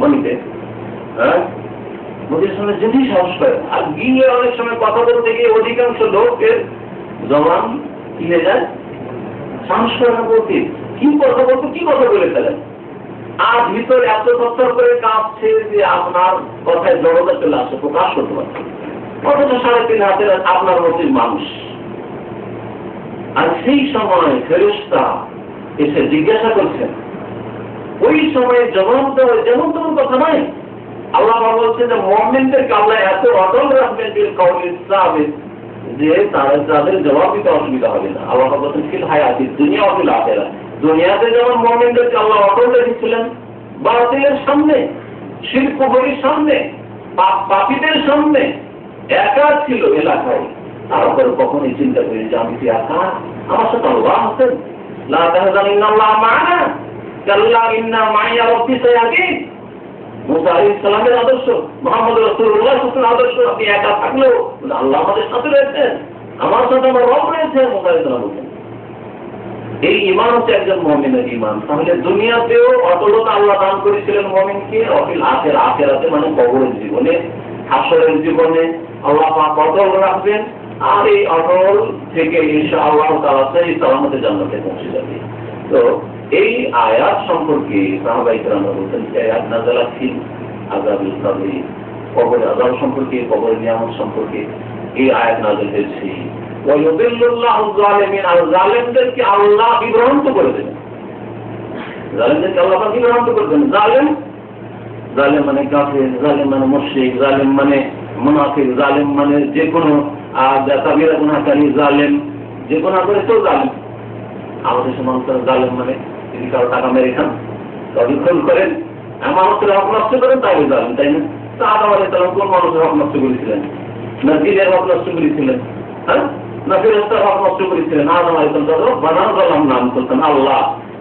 কোম্পানিতে, হ্যাঁ, মুখের সামনে যদি সাহস করে, আর গিয়ে অনেক সময় কথা বলতে গিয়ে অধিকাংশ লোকের জবান কি হয়ে যায়, সাহস করে না বলতে, কি কথা বলতো, কি কথা বলে ফেলেন, আর ভিতর এত তত্তর করে কাঁপছে যে আপনার কথায় জড়তা চলে আসে, প্রকাশ করতে পারছে, অথচ 3.5 হাতের আপনার মতোই মানুষ। আর সেই সময় ফেরেশতা এসে জিজ্ঞাসা করছেন, ওই সময়ে জবাব দেওয়া যেমন তেমন কথা নয়। আল্লাহ বলছে যে মুমিনদেরকে আল্লাহ এত অটল রাখবেন যে তাদের জবাব দিতে অসুবিধা হবে না। আল্লাহ বলছেন ফিল হায়াতিদ দুনিয়া ওয়া ফিল আখিরাহ, দুনিয়াতে যেমন মুমিনদেরকে আল্লাহ অটল রেখেছিলেন বাতিলের সামনে, শিরক কুফরের সামনে, পাপীদের সামনে, একা ছিল এলাকায়, তারপরে কখনোই চিন্তা করি যে আমি কি একা, আমার সাথে আল্লাহ আছেন। লা তাহজান ইন্নাল্লাহ মা'ানা কাল্লা ইন্না মাইয়া রাব্বি সায়াহদিন। মুসা আলাইহিস সালামের আদর্শ, মুহাম্মদ রাসূলুল্লাহ সাল্লাল্লাহু আলাইহি ওয়াসাল্লামের আদর্শ, আপনি একা থাকলেও আল্লাহ আমাদের সাথে রয়েছেন, আমার সাথে আমার রব রয়েছেন। মুসা আলাইহিস সালাম বলেন এই ঈমান হচ্ছে একজন মুমিনের ঈমান। তাহলে দুনিয়াতেও অটলতা আল্লাহ দান করেছিলেন মুমিনকে, অফিল আখিরাতে মানে কবরের জীবনে, হাসরের জীবনে আল্লাহ পাক অটল রাখবেন। আর এই অটল থেকে ইনশাআল্লাহ তাআলা সেই সালামতে জান্নাতে পৌঁছে যাবে। তো এই আয়াত সম্পর্কে সাহাবায়ে কেরাম বলেন যে আয়াত নাযালা ফিল আযাবিল কবরি, কবরের আযাব সম্পর্কে, কবরের নিয়ামত সম্পর্কে এই আয়াত নাযিল হয়েছে। ওয়া ইউদিল্লুল্লাহু যালিমিন, আর জালেমদেরকে আল্লাহ বিভ্রান্ত করে দেন, জালেমদেরকে আল্লাহ বিভ্রান্ত করে দেন। জালেম মানে কাফের, জালেম মানে মুশরিক, জালেম মানে মুনাফিক, জালেম মানে যে কোনো কাবিরা গুনাহকারী, জালেম যে গুনাহ করে তো জালেম। আমাদের সমাজের জালেম মানে যদি কারো টাকা মেরে খান, কাউকে খুন করেন, মানুষের হক নষ্ট করেন, তাই জালেম, তাই না? তো আদম আলাইহিস সালাম কোন মানুষের হক নষ্ট করেছিলেন? না জিনের হক নষ্ট করেছিলেন, হ্যাঁ, না ফেরেশতার হক নষ্ট করেছিলেন? আদম আলাইহিস সালাম বানান জালাম নাম করতেন, আল্লাহ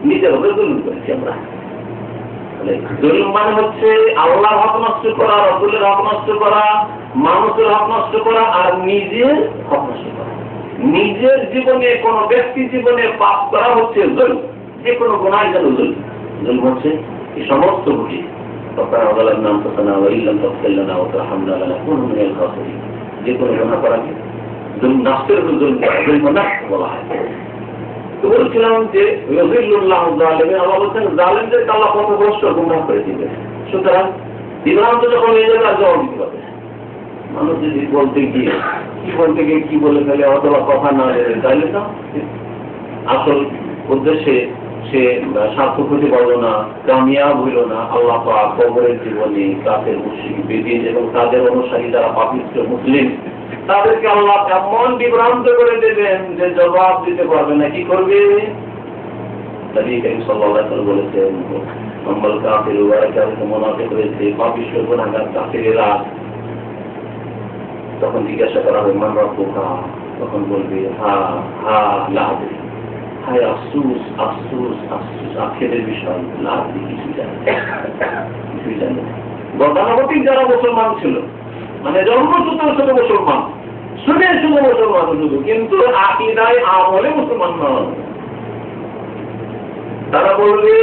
নিজের উপরে জুলুম করেছি আমরা। জুলুম মানে হচ্ছে আল্লাহর হক নষ্ট করা, রাসূলের হক নষ্ট করা, মানুষের হক নষ্ট করা, আর নিজের হক নষ্ট করা। নিজের জীবনে, কোন ব্যক্তি জীবনে পাপ করা হচ্ছে জুলুম, যে কোনো গুনাহ যেন জুলুম। জুলুম হচ্ছে এই সমস্ত গুটি নাম না ওয়াইল্লাম তাফসাল্লানা ওয়া তারহামনা লানাকুনু মিনাল খাসিরিন, যে কোনো গুনাহ করাকে জুলুম, নাফসের উপর জুলুম করা, জুলম নাফস বলা হয়। তো বলছিলাম যে ইউদিল্লুল্লাহু যালিমিন, আল্লাহ বলছেন জালেমদেরকে আল্লাহ পথভ্রষ্ট গুমরাহ করে দিবেন। সুতরাং বিভ্রান্ত যখন হয়ে যাবে আর জবাব দিতে পারবে। মানুষ যদি বলতে গিয়ে কি বলে ফেলে অথবা কথা না জেনে, তাইলে তো আসল উদ্দেশ্যে সে স্বার্থ ক্ষতি করলো না, কামিয়াব হইল না। আল্লাহ পাক কবরের জীবনে কাফের, মুশরিক, বেদিন এবং তাদের অনুসারী যারা পাপিষ্ঠ মুসলিম, তাদেরকে আল্লাহ এমন বিভ্রান্ত করে দেবেন যে জবাব দিতে পারবে না। কি করবে? নবী করিম সাল্লাল্লাহু আলাইহি ওয়াসাল্লাম বলেছেন, আম্মাল কাফির ওয়া কাফির মুনাফিক হয়েছে, পাপিষ্ঠ গুনাহগার কাফিরেরা। তখন জিজ্ঞাসা করা হবে মান রাব্বুকা, তখন বলবে হা হা লা আদরি, হায় আফসোস আফসোস আফসোস, আখিরের বিষয় লা আদরি, কিছুই জানে না। গতানুগতিক যারা মুসলমান ছিল, মানে জন্মসূত্র শুধু মুসলমান, শুনে শুধু মুসলমান শুধু, কিন্তু আকীদায় আমলে মুসলমান নয়। তারা বলবে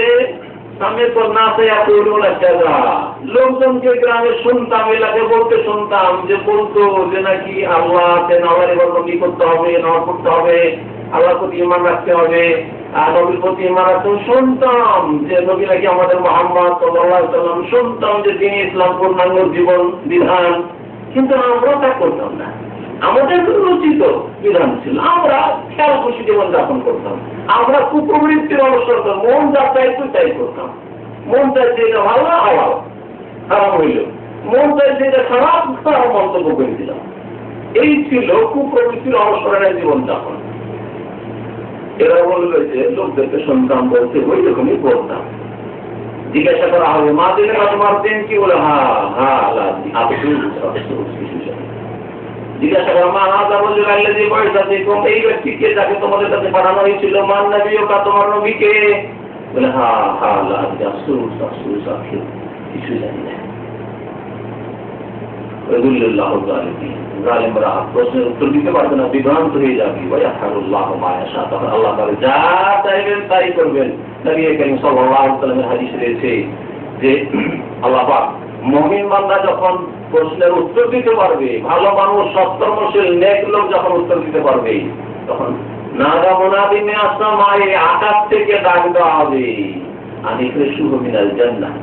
লোকজনকে গ্রামে শুনতাম, এলাকায় বলতে শুনতাম যে বলতো যে নাকি আল্লাহ আছেন, আল্লাহর ইবাদত করতে হবে, নামাজ পড়তে হবে, আল্লাহর প্রতি ঈমান রাখতে হবে, আর নবীর প্রতি ঈমান রাখতে শুনতাম যে নবী নাকি আমাদের মুহাম্মদ সাল্লাল্লাহু আলাইহি ওয়াসাল্লাম, শুনতাম যে দ্বীন ইসলাম পূর্ণাঙ্গ জীবন বিধান, কিন্তু আমরা তা করতাম না। আমাদের রচিত বিধান ছিল, আমরা খেয়াল খুশি জীবন যাপন করতাম, আমরা কুপ্রবৃত্তির অনুসরণ, মন যা চাইতো তাই করতাম। মন চাইছে এটা ভালো, হালাল, হারাম হইল, মন চাইছে এটা খারাপ, খারাপ মন্তব্য করে দিলাম। এই ছিল কুপ্রবৃত্তির অনুসরণের জীবন যাপন। এরা বলবে যে লোকদেরকে শুনতাম বলতে ওই রকমই বলতাম। জিজ্ঞাসা করা হবে মা দিলে বা তোমার দিন কি? বলে হা হা আফসোস আফসোস, কিছু জানি। জিজ্ঞাসা করা মা হাজা বললে আল্লাহ যে পয়সা দেখুন, এই ব্যক্তিকে যাকে তোমাদের কাছে পাঠানো হয়েছিল, মান নবী ও তোমার নবীকে? বলে হা হা আফসোস আফসোস আফসোস, কিছু জানি না। জালেমরা প্রশ্নের উত্তর দিতে পারবে না, বিভ্রান্ত হয়ে যাবে। ওয়ায়াহরুল্লাহু মা ইয়াশা, তখন আল্লাহ তাআলা যা চাইবেন তাই করবেন। নবী করিম সাল্লাল্লাহু আলাইহি ওয়াসাল্লামের হাদিস রয়েছে যে আল্লাহ পাক মুমিন বান্দা যখন প্রশ্নের উত্তর দিতে পারবে, ভালো মানুষ সৎকর্মশীল নেক লোক যখন উত্তর দিতে পারবে, তখন নাদা মুনাদি মিনাস আসমায়ে, আকাশ থেকে ডাক দেওয়া হবে, আনিফরিসুহু মিনাল জান্নাহ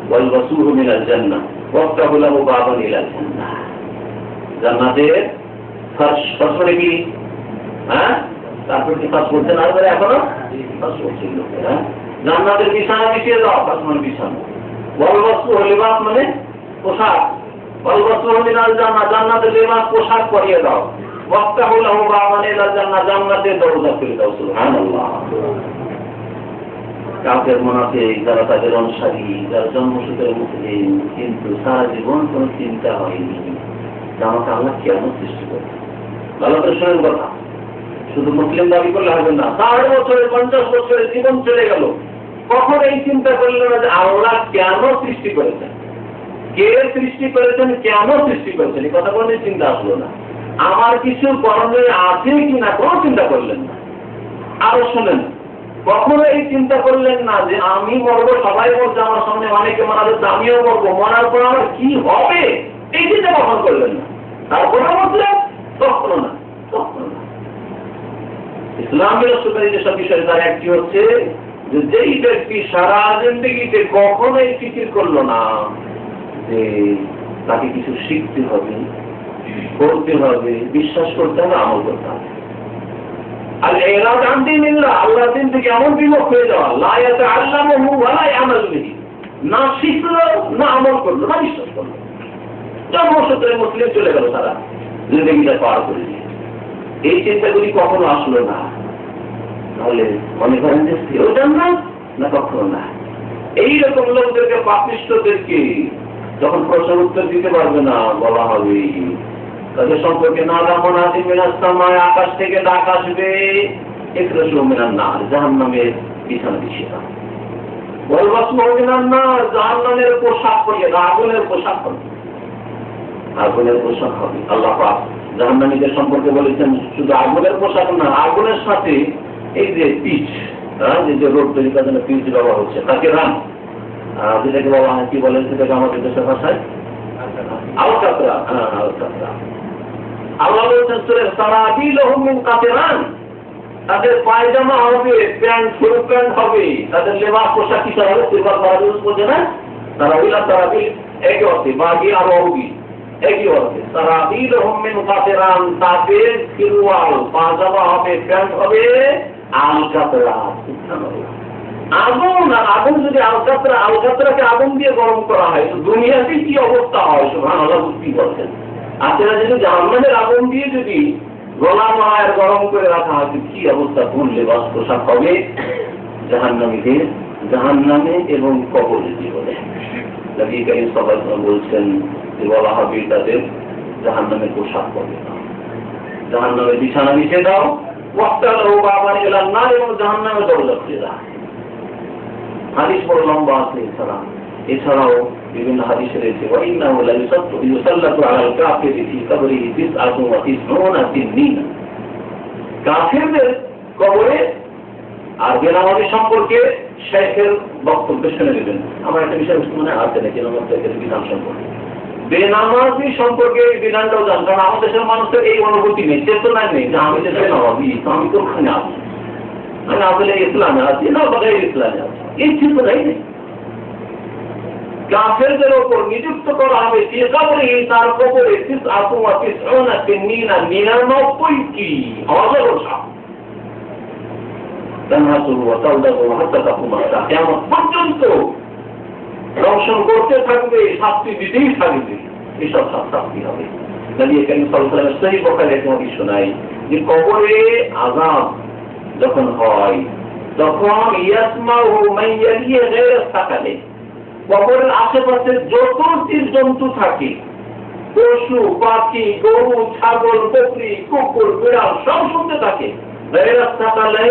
ওয়াল বাসুহু মিনাল জান্নাহ ওয়াফতাহু লাহু বাবান ইলাল জান্নাহ। জান্নাতের ফার্স্ট মানে কি? হ্যাঁ, তারপর কি ফার্স্ট বলছেন আর এখনো ফার্স্ট বলছেন লোকে। হ্যাঁ, জান্নাতের বিছানা বিছিয়ে দাও, ফার্স্ট মানে বিছানা। ওয়াল বাসুহু লিবাস মানে পোশাক, ওয়াল বাসুহু মিনাল জান্নাহ, জান্নাতের লিবাস পোশাক পরিয়ে দাও। ওয়াফতাহু লাহু বাবান ইলাল জান্নাহ, জান্নাতের দরজা খুলে দাও। সুবহানাল্লাহ। কাফের মুনাফিক যারা তাদের অনুসারী, যারা জন্মসূত্রে মুসলিম, কিন্তু সারা জীবন কোনো চিন্তা হয়নি আমাকে আল্লাহ কেমন সৃষ্টি করে। ভালো করে শোনেন কথা, শুধু মুসলিম দাবি করলে হবে না। 60 বছরে 50 বছরে জীবন চলে গেল, কখন এই চিন্তা করলেন না যে আল্লাহ কেন সৃষ্টি করেছেন, কে সৃষ্টি করেছেন, কেন সৃষ্টি করেছেন, এই কথা কোনো চিন্তা আসলো না। আমার কিছু করণীয় আছে কিনা কোনো চিন্তা করলেন না। আরো শোনেন, কখনো এই চিন্তা করলেন না যে আমি মরবো, সবাই মরছে, আমার সামনে অনেকে মারা যাচ্ছে, আমিও মরবো, মরার পর আমার কি হবে এই চিন্তা কখন করলেন না। তারপরে বললেন কখনো না, কখনো না। ইসলামের সুপারি যেসব বিষয় তার একটি হচ্ছে যে যেই ব্যক্তি সারা জিন্দেগিতে কখনো এই ফিকির করলো না যে তাকে কিছু শিখতে হবে, করতে হবে, বিশ্বাস করতে হবে, আমল করতে হবে। আর এরাদ আন দীনিল্লাহ, আল্লাহর দিন থেকে এমন বিমুখ হয়ে যাওয়া, লা ইয়াতাআল্লামুহু ওয়া লা ইয়ামাল বিহি, না শিখলো না আমল করলো না বিশ্বাস করলো। জন্মসূত্রে মুসলিম চলে গেল, তারা জিন্দেগিটা পার করে দিয়ে এই চিন্তাগুলি কখনো আসলো না। তাহলে মনে করেন যে সেও জান্নাত না, কখনো না। এইরকম লোকদেরকে, পাপিষ্ঠদেরকে যখন প্রশ্ন উত্তর দিতে পারবে না, বলা হবে তাদের সম্পর্কে নাদা মুনাদি মিনাস আসমায়ে, আকাশ থেকে ডাক আসবে, ইখরাজু মিনান নার, জাহান্নামের বিছানা বিছিয়ে দাও। ওয়াল বাসুহু মিনান নার, জাহান্নামের পোশাক পরিয়ে দাও, আগুনের পোশাক পরিয়ে, আগুনের পোশাক হবে। আল্লাহ পাক জাহান্নামীদের সম্পর্কে বলেছেন শুধু আগুনের পোশাক না, আগুনের সাথে এই যে পিচ, যে রোড তৈরি করার জন্য পিচ ব্যবহার হচ্ছে, তাকে রান, যেটাকে বলা হয় কি বলেন সেটাকে আমাদের দেশের ভাষায় আলকাতরা। হ্যাঁ, আলকাতরা। আল্লাহ বলছেন সূরা সারাবিলহুম মিন কাতরান, তাদের পায়জামা হবে, প্যান্ট, ফুল প্যান্ট হবে, তাদের লেবাস পোশাক কি হবে, সিলভার বারুদ বোঝে না, তারাবিলা, তারাবিল একই অর্থে, বাগি আর অবি একই অর্থে। সারাবিলহুম মিন কাতরান, তাদের সিলওয়াল পায়জামা হবে, প্যান্ট হবে আলকাতরা। সুবহানাল্লাহ। আগুন, আর আগুন যদি আলকাতরাকে আগুন দিয়ে গরম করা হয় তো দুনিয়াতে কি অবস্থা হয়, সুবহানাল্লাহ বুঝতে পারছেন। আপনারা যদি জাহান্নামের আগুন দিয়ে যদি গলানো হয় আর গরম করে রাখা হয় কি অবস্থা, কোন লেবাস পোশাক হবে জাহান্নামীদের, জাহান্নামে এবং কবরে জীবনে। নবী করিম সাল্লাল্লাহু আলাইহি ওয়াসাল্লাম বলছেন যে বলা হবে তাদের জাহান্নামের পোশাক হবে না, জাহান্নামের বিছানা বিছিয়ে দাও, ওয়াফতাহু লাহু বাবান ইলান নার, এবং জাহান্নামের দরজা খুলে দাও। হাদিস বড় লম্বা আছে। এছাড়াও বিভিন্ন হাদিসে রয়েছে ওয়াইন্নাহু লা ইউসাল্লাতু আলাল কাফিরি ফি কবরিহি তিসআতুন ওয়া তিসউনা সিন্নিন, কাফিরদের কবরে। আর বেনামাজি সম্পর্কে শেখের বক্তব্য শুনে নেবেন। আমার একটা বিষয় মনে আছে নাকি নামাজের বিধান সম্পর্কে, বেনামাজি সম্পর্কে এই বিধানটাও জান, কারণ আমাদের দেশের মানুষের এই অনুভূতি নেই, চেতনা নেই যে আমি দেশে নামাজি, আমি কোনখানে আছি, আমি আসলে ইসলামে আছি না বাগাই ইসলামে আছি, এই চিন্তাটাই নেই। কাফেরদের ওপর নিযুক্ত করা হবে তার কবরে 99টি অজরসা, পর্যন্ত দর্শন করতে থাকবে, শাস্তি দিতেই থাকবে, এসব শাস্তি হবে। সেই বখারে শোনাই যে কবরে আযাব যখন হয় তখন ইয়াসমাউ মান ইয়ালিয়া গায়রা সাকালে, কবরের আশেপাশে যত জীব জন্তু থাকে, পশু পাখি, গরু, ছাগল, বকরি, কুকুর, বিড়াল সব শুনতে থাকে। গায়রা সাকালে,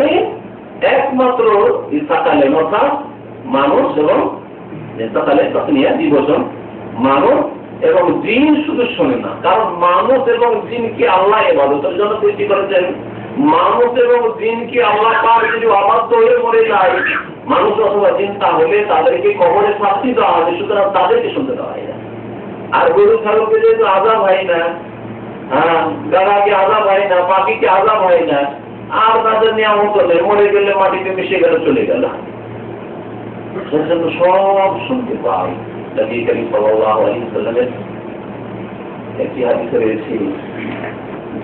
একমাত্র সাকালে অর্থাৎ মানুষ এবং সাকালে তসনিয়া জীবজন, মানুষ এবং জিন শুধু শোনে না, কারণ মানুষ এবং জিনকে আল্লাহ ইবাদতের জন্য সৃষ্টি করেছেন। মানুষ এবং জিনকে আল্লাহ পাক যদি অবাধ্য হয়ে মরে যায় মানুষ অথবা চিন্তা হলে তাদেরকে কবরে শাস্তি দেওয়া হবে, সুতরাং তাদেরকে শুনতে দেওয়া হয় না। আর গরু ছাগলকে যেহেতু আজাব হয় না, হ্যাঁ, গাড়াকে আজাব হয় না, পাখিকে আজাব হয় না, আর তাদের নিয়ামত নেই, মরে গেলে মাটিতে মিশে গেলে চলে গেল, সেজন্য সব শুনতে পাই। নবী করিম সাল্লাল্লাহু আলাইহি ওয়াসাল্লামের একটি হাদিসে রয়েছে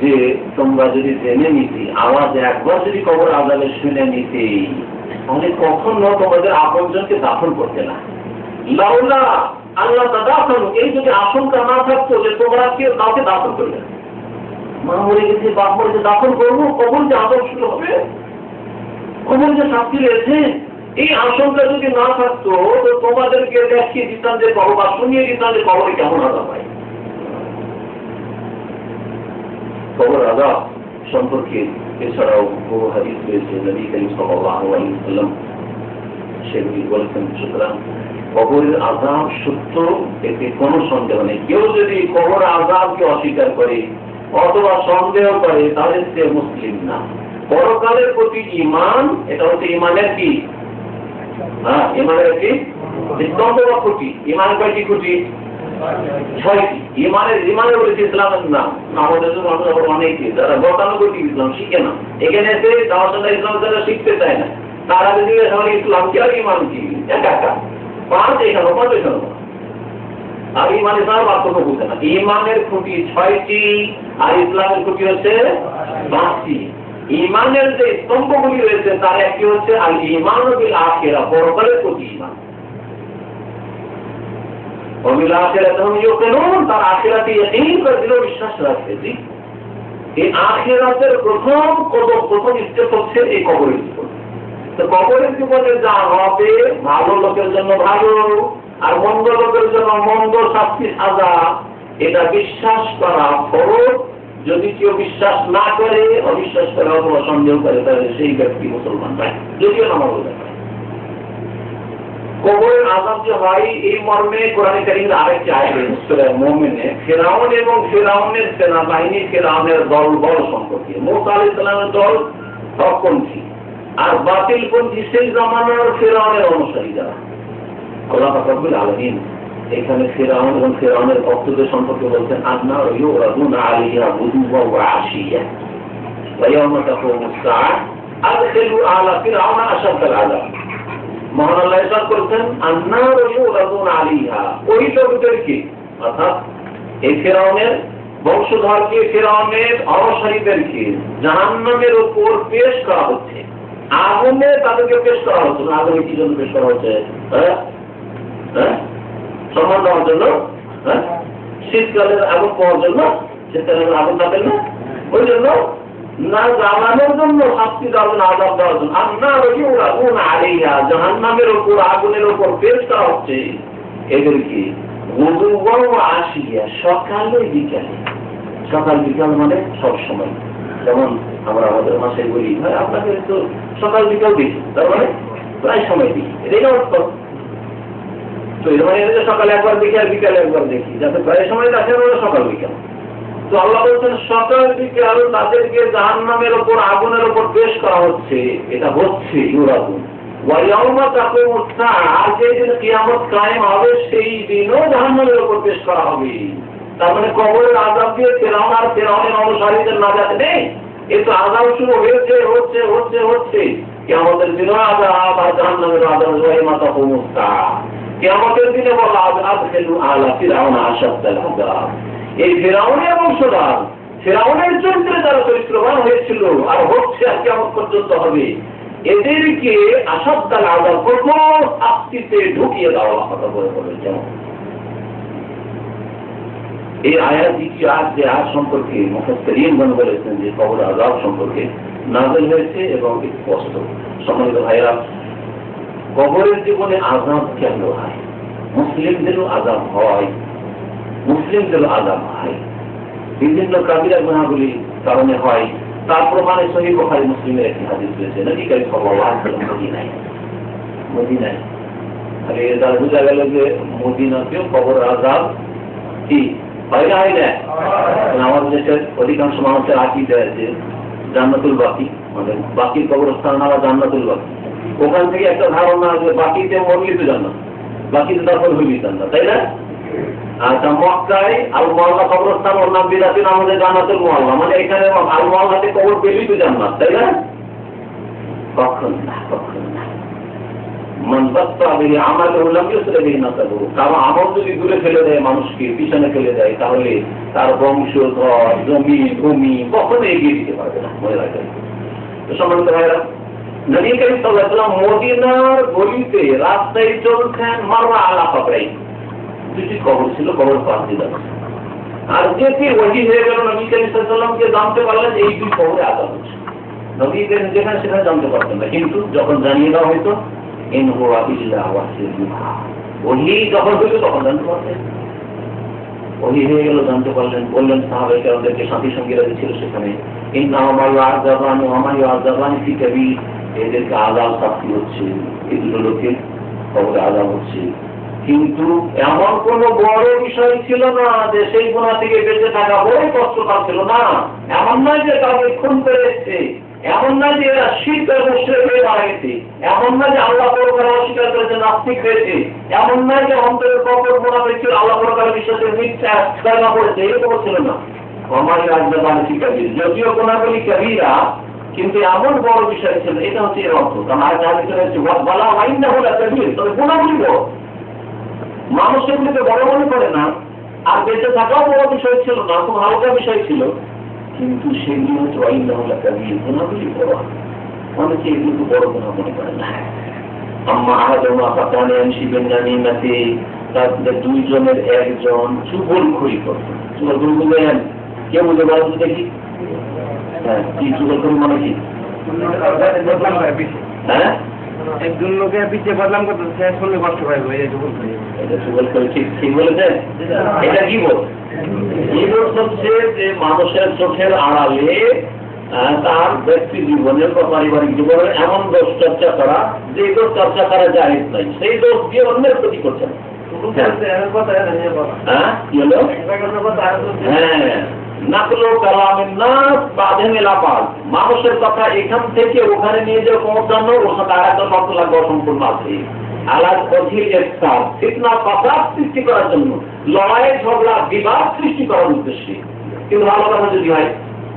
যে তোমরা যদি জেনে নিতে, আওয়াজ একবার যদি কবর আজাবে শুনে নিতে, তাহলে কখনো তোমাদের আপনজনকে দাফন করতে না। লাউলা আল্লাহ তাদাফন, এই যদি আশঙ্কা না থাকতো যে তোমরা কেউ কাউকে দাফন করবে না, মা মরে গেছে, বাপ মরে দাফন করবো, কবর যে আজাব শুরু হবে, কবর যে শাস্তি রয়েছে, এই আশঙ্কা যদি না থাকতো তো তোমাদেরকে দেখিয়ে দিতাম যে কবর, বা শুনিয়ে দিতাম যে কবরে কেমন আজাব হয়। কবর আজাব সম্পর্কে এছাড়াও বহু হাদিস রয়েছে। নবী করিম সাল্লাল্লাহু আলাইহি ওয়াসাল্লাম সেগুলি বলেছেন। সুতরাং কবরের আযাব সত্য, এতে কোনো সন্দেহ নেই। কেউ যদি কবর আযাবকে অস্বীকার করে অথবা সন্দেহ করে, তাহলে সে মুসলিম না। পরকালের প্রতি ঈমান, এটা হচ্ছে ঈমানের কি, হ্যাঁ, ঈমানের একটি স্তম্ভ বা খুঁটি। ঈমান কয়টি খুঁটি? 6টি। ঈমানের বলেছে ইসলামের নাম। আমাদের মানুষ আবার অনেকে যারা 99টি ইসলাম শিখে না, এখানে এসে তারা ইসলাম যারা শিখতে চায় না, তারা যদি ইসলাম কি আর ঈমান কি একা 5 এখানে 5 এখানে, আর ঈমান ইসলামের পার্থক্য বুঝে না। ঈমানের খুঁটি 6টি আর ইসলামের খুঁটি হচ্ছে 5টি। ঈমানের যে স্তম্ভগুলি রয়েছে তার একটি হচ্ছে আল ঈমান বিল আখিরাহ, পরকালের প্রতি ঈমান। অবিল আখিরাতহুম ইউকিনুন, তার আখিরাতে ইয়াকিন করে দৃঢ় বিশ্বাস রাখে। এই আখিরাতের প্রথম কদম, প্রথম স্টেপ হচ্ছে এই কবরের জীবন। তো কবরের জীবনে যা হবে, ভালো লোকের জন্য ভালো আর মন্দ লোকের জন্য মন্দ শাস্তি সাজা, এটা বিশ্বাস করা ফরজ। যদি কেউ বিশ্বাস না করে, অবিশ্বাস করে অথবা সন্দেহ করে, তাহলে সেই ব্যক্তি মুসলমান নয়, যদিও নামাজ পড়ে। কবরের আযাব যে হয়, এই মর্মে কোরআনে কারীমের আরেকটি আয়াত রয়েছে সূরা মুমিনে, ফিরআউন এবং ফিরআউনের সেনাবাহিনী, ফিরআউনের দলবল সম্পর্কে। মুসা আলাইহিস সালামের দল হকপন্থী আর বাতিলপন্থী, সেই জামানার ফিরআউনের অনুসারী যারা। আল্লাহ পাক রব্বুল আলামিন এখানে ফিরআউন এবং ফিরআউনের ভক্তদের সম্পর্কে বলছেন, আন্নার ইউরাদুনা আলাইহা গুদুওয়া ওয়া আশিয়া ওয়া ইয়াওমা তাকুমুস সাআহ আদখিলু আলা ফিরআউনা আশাদ্দাল আযাব। মহান আল্লাহ ইরশাদ করেছেন, আন্নার ইউরাদুনা আলাইহা, ওই লোকদেরকে, অর্থাৎ এই ফিরআউনের বংশধরকে, ফিরআউনের অনুসারীদেরকে জাহান্নামের উপর পেশ করা হচ্ছে। আগুনে তাদেরকে পেশ করা হচ্ছে। আগুনে কি জন্য পেশ করা হচ্ছে? সম্মান দেওয়ার জন্য, শীতকালের আগুন পাওয়ার জন্য, শীতকালের আগুন থাকেন না, ওই জন্য না জ্বালানোর জন্য, শাস্তি দেওয়ার জন্য, আযাব দেওয়ার জন্য। আন্নার ইউরাদুনা আলাইহা, জাহান্নামের উপর, আগুনের উপর পেশ করা হচ্ছে এদেরকে গুদুওয়া ওয়া আশিয়া, সকালে বিকালে। সকাল বিকাল মানে সব সময়। যেমন আমরা আমাদের মাসে বলি, ভাই আপনাকে তো সকাল বিকাল দেখি, তার মানে প্রায় সময় দেখি, এটাই অর্থ। তো এর মানে সকালে একবার দেখি আর বিকালে একবার দেখি, যাতে প্রায় সময় দেখেন ওরা সকাল বিকাল। তো আল্লাহ বলছেন সকাল বিকাল তাদেরকে জাহান্নামের উপর, আগুনের উপর পেশ করা হচ্ছে। এটা হচ্ছে ইউরাদুন ওয়া ইয়াওমা তাকুমুস সাআহ, আর যেদিন কিয়ামত কায়েম হবে সেই দিনও জাহান্নামের উপর পেশ করা হবে। তার মানে কবরের আযাব দিয়ে ফিরআউন আর ফিরআউনের অনুসারীদের নাজাত নেই। এই তো আযাব শুরু হয়েছে, হচ্ছে হচ্ছে হচ্ছে, কিয়ামতের দিনও আযাব আর জাহান্নামের আযাব। ওয়া ইয়াওমা তাকুমুস সাআহ, কিয়ামতের দিনে বলা হবে আদখিলু আলা ফিরআউনা আশাদ্দাল আযাব। এই ফিরআউনের বংশধর, ফিরআউনের চরিত্রে যারা চরিত্রবান হয়েছিল আর হচ্ছে আর কিয়ামত পর্যন্ত হবে, এদেরকে আশাদ্দাল আযাব, কঠোর শাস্তিতে ঢুকিয়ে দেওয়া কথা বলে বলেছেন। এই আয়াত, দ্বিতীয় আয়াত, যে আয়াত সম্পর্কে মুফাসসিরিনগণ বলেছেন যে কবর আযাব সম্পর্কে নাযিল হয়েছে এবং স্পষ্ট। সম্মানিত ভাইরা, কবরের জীবনে আযাব কেন হয়? মুসলিমদেরও আযাব হয়, মুসলিমদেরও আযাব হয়। বিভিন্ন কাবিরা গুনাহগুলির কারণে হয়। তার প্রমাণে সহিহ বুখারী মুসলিমের একটি হাদিস রয়েছে। নবী করিম সাল্লাল্লাহু আলাইহি ওয়াসাল্লাম মদিনায়, আরে এটা বোঝা গেল যে মদিনাতেও কবর আযাব কি হয় না, হয় না? আমাদের দেশের অধিকাংশ মানুষের আকীদা আছে জান্নাতুল বাকি, মানে বাকির কবরস্থান না জান্নাতুল বাকি। ওখান থেকে একটা ধারণা যে বাকিতে মরলি তো জান্নাত, বাকিতে তারপর হইবি জান্নাত, তাই না? আচ্ছা, মক্কায় আল মুআল্লা কবরস্থান ওর নাম বিরাটিন আমাদের জান্নাতুল মুআল্লা, মানে এখানে আল মুআল্লাতে কবর পেলেই তো জান্নাত, তাই না? কখন না, কখন না। মান বাত্তা বিহি আমালুহু লাম ইউসরা বিহি নাসাবুহু, কারণ আমল যদি দূরে ফেলে দেয় মানুষকে, পিছনে ফেলে দেয়, তাহলে তার বংশধর, জমি ভূমি কখনো এগিয়ে দিতে পারবে না, মনে রাখবেন। তো সম্মানিত ভাইরা, নবী করিম সাল্লাল্লাহু আলাইহি ওয়াসাল্লাম মদিনার গলিতে রাস্তায় চলছেন, মাররা আলা কবরাইন, দুটি কবর ছিল, কবর পাশ দিয়ে যাচ্ছে। আর যেতে ওয়াহি হয়ে গেল, নবী করিম সাল্লাল্লাহু আলাইহি ওয়াসাল্লামকে জানতে পারলেন এই দুই কবরে আযাব হচ্ছে। নবী করিম যেখানে সেখানে জানতে পারতেন না, কিন্তু যখন জানিয়ে দেওয়া হয়তো ইন হুয়া ইল্লা ওয়াহয়ুহা, ওহি যখন হইল তখন জানতে পারতেন। ওহি হয়ে গেল, জানতে পারলেন, বললেন সাহাবায়ে কেরামদেরকে, সাথী সঙ্গীরা ছিল সেখানে, ইন্নাহুমা ইউআযাবানি ওয়া মা ইউআযাবানি ফি কাবীর, এদেরকে আযাব শাস্তি হচ্ছে, এই দুটো লোকের কবরে আযাব হচ্ছে। কিন্তু এমন কোন বড় বিষয় ছিল না যে সেই গুনাহ থেকে বেঁচে থাকা বড় কষ্টকর ছিল না। এমন নয় যে কাউকে খুন করে এসেছে, এমন নয় যে এরা শিরক আর মুশরিক হয়ে মারা গেছে, এমন নয় যে আল্লাহ পরকালে অস্বীকার করেছে, নাস্তিক হয়েছে, এমন নয় যে অন্তরের কপট মুনাফিক ছিল, আল্লাহ পরকালে বিশ্বাসের মিথ্যা ধারণা করেছে, এরকম ছিল না। আমার রাজবানি কাবীর, যদিও গুনাহগুলি কাবীরা, কিন্তু এমন বড় বিষয় ছিল, এটা হচ্ছে এর অর্থ। কারণ আর যাদের ভিতরে হচ্ছে বলা ওয়াইন্নাহু লাকাবীর, তবে গুনাহগুলি বড়, মানুষ এগুলিকে বড় মনে করে না। আর বেঁচে থাকাও বড় বিষয় ছিল না, খুব হালকা বিষয় ছিল, কিন্তু সেগুলি হচ্ছে ওয়াইন্নাহু লাকাবীর, গুনাহগুলি বড়। অনেকে এগুলোকে বড় গুনাহ মনে করে না। আম্মা আহাদুমা ফাকানা ইয়ামশি বিন-নামিমাতি, তাদের দুইজনের একজন চুগলখড়ি করত। চুগলখড়ি বুঝেন? কে বুঝে বলেন দেখি? হ্যাঁ, কি চুগলখড়ি মানে কি? হ্যাঁ, একজন লোকের পিছিয়ে বদনাম করতে শুনলে কষ্ট পাইব, এই চুগলখড়ি। এটা চুগলখড়ি, ঠিক বলেছেন? এটা কি বল? গীবত হচ্ছে যে মানুষের চোখের আড়ালে তার ব্যক্তি জীবনের বা পারিবারিক জীবনের এমন দোষ চর্চা করা, যে দোষ চর্চা করা জায়েজ নাই, সেই দোষ দিয়ে অন্যের ক্ষতি করছেন। হ্যাঁ, কি হলো? হ্যাঁ, নাকলো কালামিন নাস বাদেন ইলাপাল, মানুষের কথা এখান থেকে ওখানে নিয়ে যাওয়া পৌঁছানো, ওর সাথে আর একটা শর্ত লাগবে অসম্পূর্ণ আছে। আলাদ অধীর একসার ফিতনা ফাসাদ সৃষ্টি করার জন্য, লড়াই ঝগড়া বিবাদ সৃষ্টি করার উদ্দেশ্যে। কিন্তু ভালো কথা যদি হয়,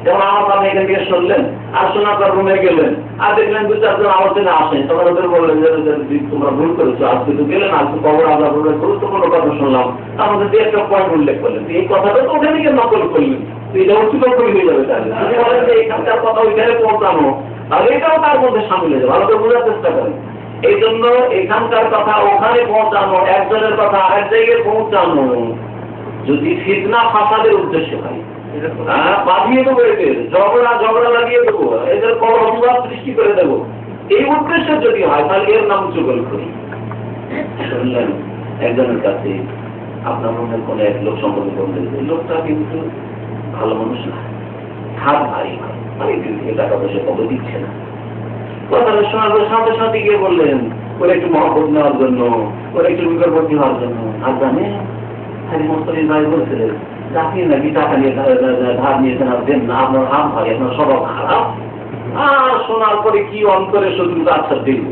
যেমন আমার সামনে এখান থেকে শুনলেন, আর শোনার পর রুমে গেলেন, আর দেখলেন দু চারজন আলোচনা আসেন, তখন ওদের বললেন যে তোমরা ভুল করেছো, আজকে তো গেলেন, আজকে কবর আজাব হলে গুরুত্বপূর্ণ কথা শুনলাম, আমাদের দিয়ে একটা পয়েন্ট উল্লেখ করলেন, এই কথাটা তো ওখানে গিয়ে নকল করলেন, এটা উচ্চতর করে হয়ে যাবে। তাহলে যদি বলেন যে এখানকার কথা ওইখানে পৌঁছানো, তাহলে এটাও তার মধ্যে সামিল হয়ে যাবে। ভালো করে বোঝার চেষ্টা করেন। এই জন্য এখানকার কথা ওখানে পৌঁছানো, একজনের কথা আরেক জায়গায় পৌঁছানো যদি ফিতনা ফাসাদের উদ্দেশ্য হয়, বাঁধিয়ে দেবো, এদের ঝগড়া লাগিয়ে দেবো, এদের কোনো অভিবাদ সৃষ্টি করে দেবো, এই উদ্দেশ্য যদি হয়, তাহলে এর নাম চুগলখড়ি। শুনলেন একজনের কাছে আপনার মনের কোন এক লোক সম্পর্কে বললেন, লোকটা কিন্তু ভালো মানুষ না, খাত ভারী হয়, অনেকদিন থেকে টাকা পয়সা কত দিচ্ছে না। কথাটা শোনার পর সাথে সাথে গিয়ে বললেন ওর একটু মহব্বত নেওয়ার জন্য, ওর একটু নিকটবর্তী হওয়ার জন্য। আর জানে খালি মোস্তফিজ ভাই বলছিলেন, আপনি নাকি টাকা নিয়ে ধার নিয়েছেন আর দেন না, আপনার হাত ভাই, আপনার স্বভাব খারাপ। আর শোনার পরে কি অন্তরে শত্রুতা আচ্ছা দেখব,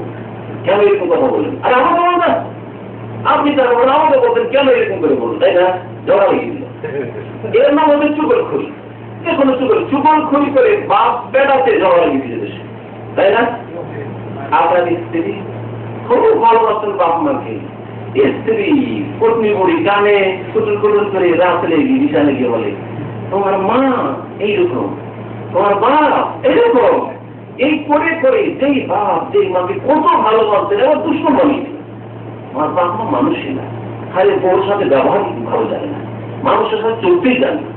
কেন এরকম কথা বলেন? আর আমাকে বলবেন, আপনি তারা বলেন, আমাকে বলতেন কেন এরকম করে বলুন, তাই না? জড়া লেগে দিল। এর নাম হচ্ছে চুগলখড়ি। যে কোনো চুগলখড়ি করে বাপ বেড়াতে জড়া লেগে দিয়েছে, তাই না? আপনার স্ত্রী খুব ভালোবাসেন বাপ মাকে, স্ত্রী পত্নী বুড়ি গানে কুটুর কুটুর করে রাত্রে গিয়ে বিছানে গিয়ে বলে, তোমার মা এইরকম, তোমার বাপ এইরকম। এই করে করে যেই বাপ যেই মাকে কত ভালোবাসতেন, এবার দুশ্মন বানিয়ে দিল। আমার বাপ মা মানুষই না, খালি বউর সাথে ব্যবহার ভালো জানে না, মানুষের সাথে চলতেই জানে না,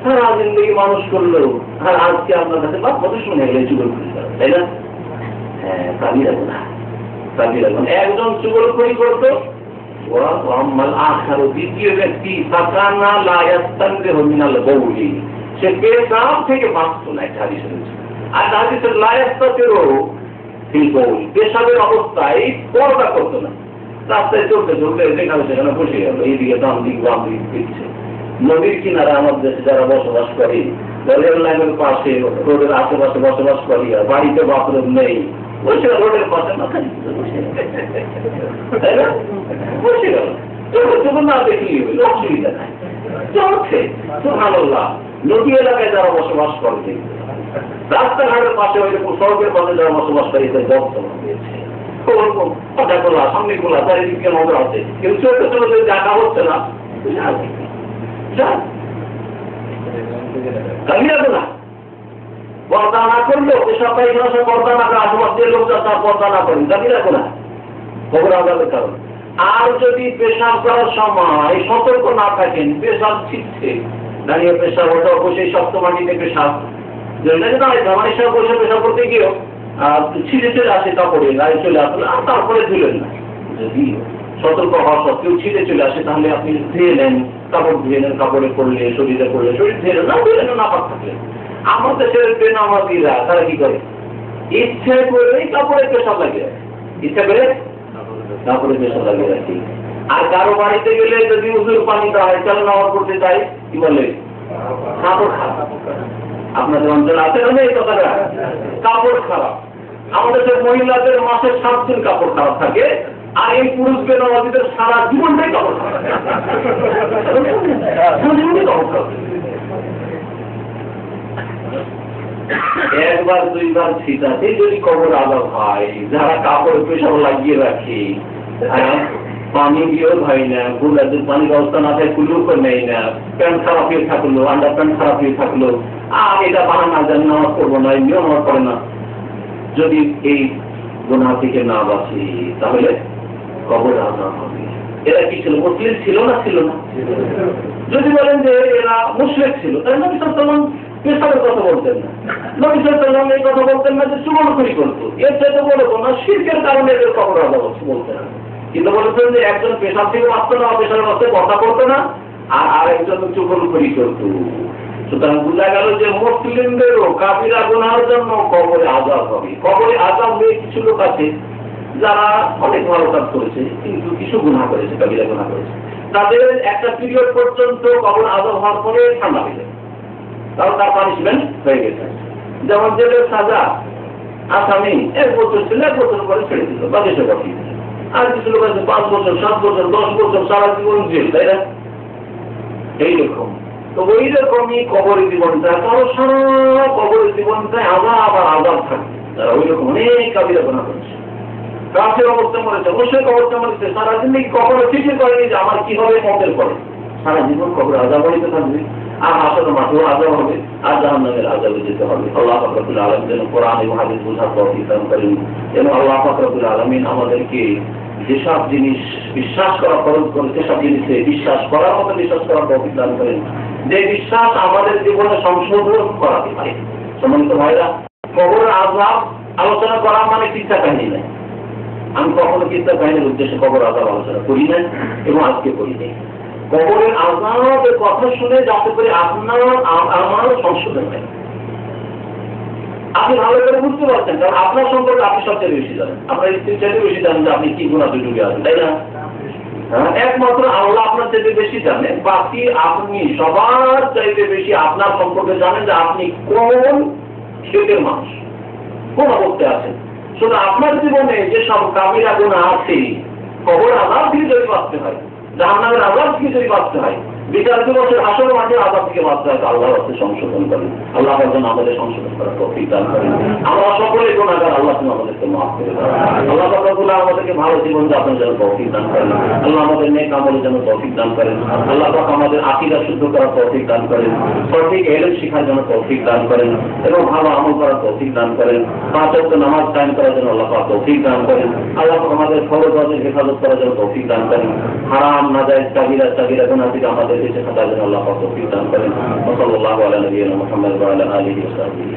সারা জিন্দগি মানুষ করলেও। আর আজকে আপনার কাছে বাপ কত শুনে গেলে চুগলখড়ি করে, তাই না? হ্যাঁ, দাবি রাখবো না, দাবি রাখবো। একজন চুগলখড়ি করতো, দ্বিতীয় ব্যক্তি সে পেশাব থেকে বাঁচত না, একটা হাদিস রয়েছে। আর হাদিসের লায়াস্তাতেরও পেশাবের অবস্থায় পর্দা করতো না, রাস্তায় চলতে চলতে যেখানে সেখানে বসে গেল, এইদিকে ডান দিক বাম দিক দিচ্ছে। নদীর কিনারে আমার দেশে যারা বসবাস করে, রেল লাইনের পাশে রোডের আশেপাশে বসবাস করি, আর বাড়িতে বাথরুম নেই, বসে গেল রোডের পাশে মাথায় তাই না, বসে গেল তবু না দেখলি হইল, অসুবিধা নাই, চলছে। সুবহানাল্লাহ। নদী এলাকায় যারা বসবাস করে, রাস্তাঘাটের পাশে ওইরকম সড়কের পাশে যারা বসবাস করে, বর্তমান হয়েছে ওরকম কথা তোলা, সামনে গোলা, চারিদিকে নজর আছে, কেউ চলতে চলতে দেখা হচ্ছে না, পর্দা না করলেও পেশাব পায়খানা সব পর্দা না করে, আশেপাশ দিয়ে লোক তার পর্দা না করেন, দাবি রাখো না খবর আদালের কারণ। আর যদি পেশাব করার সময় সতর্ক না থাকেন, পেশাব ছিটছে, দাঁড়িয়ে পেশাব, ওটা বসে শক্ত মাটিতে পেশাব, আমার সব বসে পেশাব করতে গিয়েও ছিঁড়ে চলে আসে কাপড়ে, গায়ে চলে আসলে আর তারপরে ধুলেন না। যদি সতর্ক হওয়া সত্ত্বেও ছিঁড়ে চলে আসে, তাহলে আপনি ধুয়ে নেন, কাপড় ধুয়ে নেন, কাপড়ে পড়লে, শরীরে পড়লে শরীর ধুয়ে নেন, না ধুয়ে নেন, না পাক থাকলে। আমার দেশের বেনামাজিরা তারা কি করে, ইচ্ছে করে কাপড়ে পেশাব লাগিয়ে রাখে, ইচ্ছা করে কাপড়ে পেশাব লাগিয়ে রাখি। আর কারো বাড়িতে গেলে যদি উজুর পানি দেওয়া হয়, তাহলে নামাজ পড়তে চাই, কি বলে কাপড় খারাপ। আপনাদের অঞ্চলে আছে না এই কথাটা, কাপড় খারাপ। আমাদের সব মহিলাদের মাসে 7 দিন কাপড় খারাপ থাকে, আর এই পুরুষ বেনামাজিদের সারা জীবনটাই কাপড় খারাপ। একবার দুইবার ছিটাতে যদি কবর আলাপ হয়, যারা কাপড় পেশাব লাগিয়ে রাখে, পানি দিয়েও হয় না, গুলাদের পানির অবস্থা না থাকে, কুলুও নেই না, প্যান্ট খারাপ হয়ে থাকলো, আন্ডার প্যান্ট খারাপ হয়ে থাকলো, আর এটা বাহানা জানি নামাজ করবো না, এমনিও নামাজ করে না, যদি এই গুনাহ থেকে না বাঁচি, তাহলে কবর আযাব হবে। এরা কি ছিল, মুসলিম ছিল না? ছিল না। যদি বলেন যে এরা মুশরিক ছিল, তাহলে নবী সাল্লাল্লাহু আলাইহি ওয়াসাল্লাম পেশাবের কথা বলতেন না, নবী সাল্লাল্লাহু আলাইহি ওয়াসাল্লাম এই কথা বলতেন না যে চুগলখড়ি করতো, এর চাইতে বলবো না শিরকের কারণে এদের কবর আযাব বলতেন না। কিন্তু বলেছেন যে একজন পেশাব থেকে বাঁচতো না, পেশাবের বাঁচতে কথা করতো না, আর আরেকজন চুগলখড়ি করতো। সুতরাং বোঝা গেল যে মুসলিমদেরও কাবিরা গুনাহের জন্য কবরে আযাব হবে। কবরে আযাব হয়ে কিছু লোক আছে যারা অনেক ভালো কাজ করেছে, কিন্তু কিছু গুনাহ করেছে, কাবিরা গুনাহ করেছে, তাদের একটা পিরিয়ড পর্যন্ত কবর আযাব হওয়ার পরে ঠান্ডা হয়ে যায়, কারণ তার পানিশমেন্ট হয়ে গেছে। যেমন জেলের সাজা, আসামি 1 বছর ছিল, 1 বছর পরে ছেড়ে দিল বা দেশে পাঠিয়ে দিল। আর কিছু লোক আছে 5 বছর, 7 বছর, 10 বছর, সারা জীবন জেল, তাই না? এইরকম। তো ওই রকমই কবরের জীবনটা, কারো সারা কবরের জীবনটায় আযাব আর আযাব থাকে। তারা ওই রকম অনেক কাবিরা গুনাহ করেছে, কাফের অবস্থা মরেছে, মুশরিক অবস্থা মরেছে, সারা জিন্দগি কখনো চিন্তা করেনি যে আমার কি হবে মতের পরে। সারা জীবন কবরে আযাব হইতে থাকবে, আর হাসরের মাঠেও আযাব হবে, আর জাহান্নামের আযাবে যেতে হবে। আল্লাহ পাক রব্বুল আলামিন যেন কোরআন এবং হাদিস বোঝার তৌফিক দান করেন, যেন আল্লাহ পাক রব্বুল আলামিন আমাদেরকে যেসব জিনিস বিশ্বাস করা ফরজ করেছে, সেসব জিনিসে বিশ্বাস করার মতো বিশ্বাস করার তৌফিক দান করেন, যে বিশ্বাস আমাদের জীবনে সংশোধন করাতে পারে। সম্মানিত ভাইরা, কবরের আযাব আলোচনা করা মানে কিচ্ছা কাহিনী নয়। আমি কখনো কিচ্ছা কাহিনীর উদ্দেশ্যে কবর আযাব আলোচনা করি না, এবং আজকে করি নাই। কবরের আযাবের কথা শুনে যাতে করে আপনার আমার সংশোধন হয়, আপনি ভালো করে বুঝতে পারছেন, কারণ আপনার সম্পর্কে আপনি সবচেয়ে বেশি জানেন, আপনার স্ত্রীর চাইতে বেশি জানেন যে আপনি কি গুনাহে ডুবে আছেন, তাই না? একমাত্র আল্লাহ আপনার চাইতে বেশি জানেন, বাকি আপনি সবার চাইতে বেশি আপনার সম্পর্কে জানেন যে আপনি কোন ক্ষেতের মানুষ, কোন অবস্থায় আছেন। শুধু আপনার জীবনে যেসব কাবিরা গুনাহ আছে, কবর আযাব থেকে যদি বাঁচতে হয়, জাহান্নামের আযাব থেকে যদি বাঁচতে হয়, বিচার দিবসের হাসরের মাঠের আযাব থেকে বাঁচতে হয়, আল্লাহর কাছে সংশোধন করেন। আল্লাহ যেন আমাদের সংশোধন করার তৌফিক দান করেন। আমরা সকলে গুনাহগার, আল্লাহ তুমি আমাদেরকে মাফ করে দাও। আল্লাহ রাব্বুল আমাদেরকে ভালো জীবন যাপনের জন্য তৌফিক দান করেন। আল্লাহ আমাদের নেক আমলের জন্য তৌফিক দান করেন। আল্লাহ পাক আমাদের আকীদা শুদ্ধ করার তৌফিক দান করেন, সঠিক ইলম শিখার জন্য তৌফিক দান করেন, এবং ভালো আমল করার তৌফিক দান করেন। 5 ওয়াক্ত নামাজ কায়েম করার জন্য আল্লাহ পাক তৌফিক দান করেন। আল্লাহ পাক আমাদের ফরজ ওয়াজিব হেফাজত করার জন্য তৌফিক দান করেন। হারাম নাজায়েজ কাবিরা গুনাহ থেকে আমাদের বেঁচে থাকার জন্য আল্লাহ পাক তৌফিক দান করেন। সাল্লাল্লাহু আলা নবিয়িনা মুহাম্মদ ওয়া আলা আলিহি ওয়া সাহবিহি।